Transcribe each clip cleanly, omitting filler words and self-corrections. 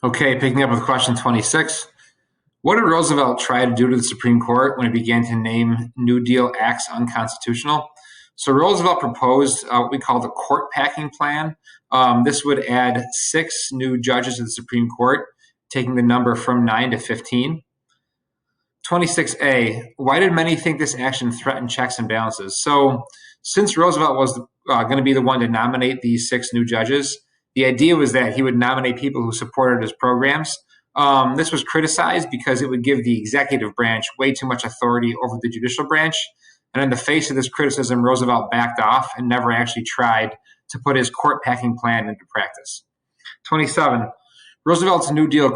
Okay, picking up with question 26. What did Roosevelt try to do to the Supreme Court when he began to name New Deal acts unconstitutional? So Roosevelt proposed what we call the court packing plan. This would add 6 new judges to the Supreme Court, taking the number from 9 to 15. 26A, why did many think this action threatened checks and balances? So, since Roosevelt was going to be the one to nominate these 6 new judges, the idea was that he would nominate people who supported his programs. This was criticized because it would give the executive branch way too much authority over the judicial branch. And in the face of this criticism, Roosevelt backed off and never actually tried to put his court packing plan into practice. 27. Roosevelt's New Deal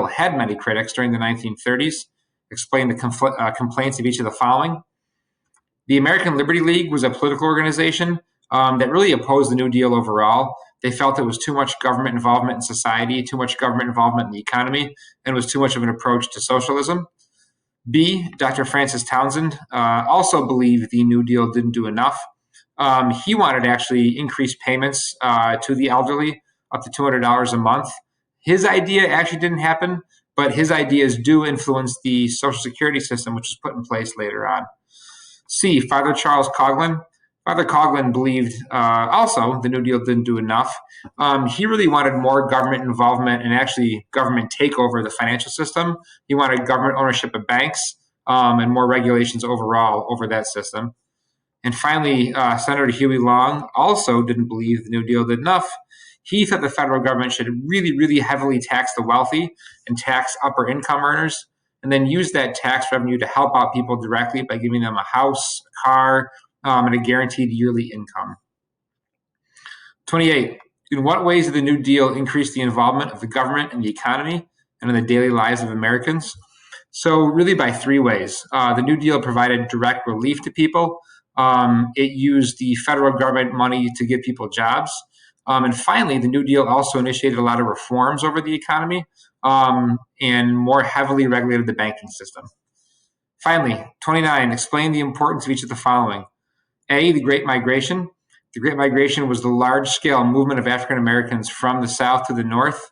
had many critics during the 1930s. Explain the complaints of each of the following. The American Liberty League was a political organization that really opposed the New Deal overall. They felt there was too much government involvement in society, too much government involvement in the economy, and was too much of an approach to socialism. B, Dr. Francis Townsend also believed the New Deal didn't do enough. He wanted to actually increase payments to the elderly up to $200 a month. His idea actually didn't happen, but his ideas do influence the Social Security system, which was put in place later on. C, Father Charles Coughlin. Father Coughlin believed also the New Deal didn't do enough. He really wanted more government involvement and actually government takeover of the financial system. He wanted government ownership of banks and more regulations overall over that system. And finally, Senator Huey Long also didn't believe the New Deal did enough. He thought the federal government should really, really heavily tax the wealthy and tax upper income earners, and then use that tax revenue to help out people directly by giving them a house, a car, and a guaranteed yearly income. 28. In what ways did the New Deal increase the involvement of the government in the economy and in the daily lives of Americans? So really by 3 ways. The New Deal provided direct relief to people. It used the federal government money to give people jobs. And finally, the New Deal also initiated a lot of reforms over the economy and more heavily regulated the banking system. Finally, 29, explain the importance of each of the following. A, the Great Migration. The Great Migration was the large-scale movement of African Americans from the South to the North.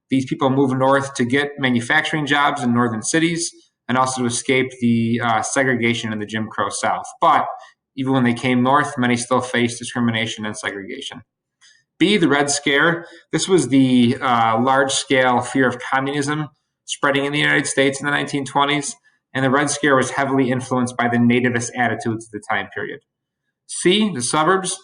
These people moved north to get manufacturing jobs in northern cities and also to escape the segregation in the Jim Crow South. But even when they came north, many still faced discrimination and segregation. B, the Red Scare. This was the large-scale fear of communism spreading in the United States in the 1920s, and the Red Scare was heavily influenced by the nativist attitudes of the time period. C, the suburbs.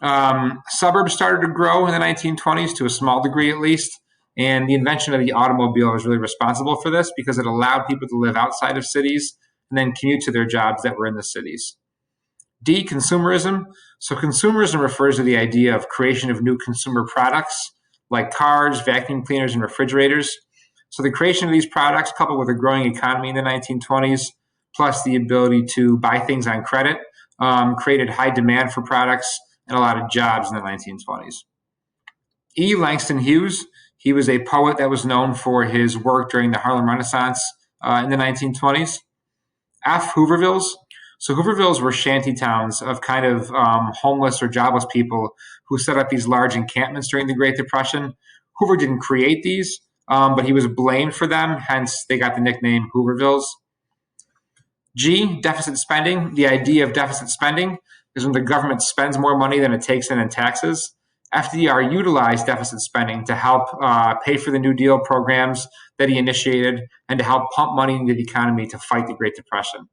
Suburbs started to grow in the 1920s to a small degree at least, and the invention of the automobile was really responsible for this because it allowed people to live outside of cities and then commute to their jobs that were in the cities. D, consumerism. So consumerism refers to the idea of creation of new consumer products like cars, vacuum cleaners, and refrigerators. So the creation of these products, coupled with a growing economy in the 1920s, plus the ability to buy things on credit, created high demand for products and a lot of jobs in the 1920s. E, Langston Hughes. He was a poet that was known for his work during the Harlem Renaissance in the 1920s. F, Hoovervilles. So Hoovervilles were shanty towns of kind of homeless or jobless people who set up these large encampments during the Great Depression. Hoover didn't create these, but he was blamed for them, hence they got the nickname Hoovervilles. G, deficit spending. The idea of deficit spending is when the government spends more money than it takes in taxes. FDR utilized deficit spending to help pay for the New Deal programs that he initiated and to help pump money into the economy to fight the Great Depression.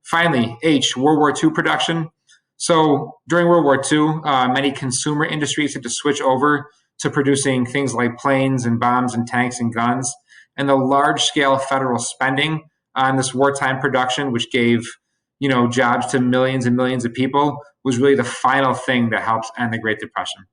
Finally, H, World War II production. So during World War II, many consumer industries had to switch over to producing things like planes and bombs and tanks and guns. And the large-scale federal spending on this wartime production, which gave jobs to millions and millions of people, was really the final thing that helps end the Great Depression.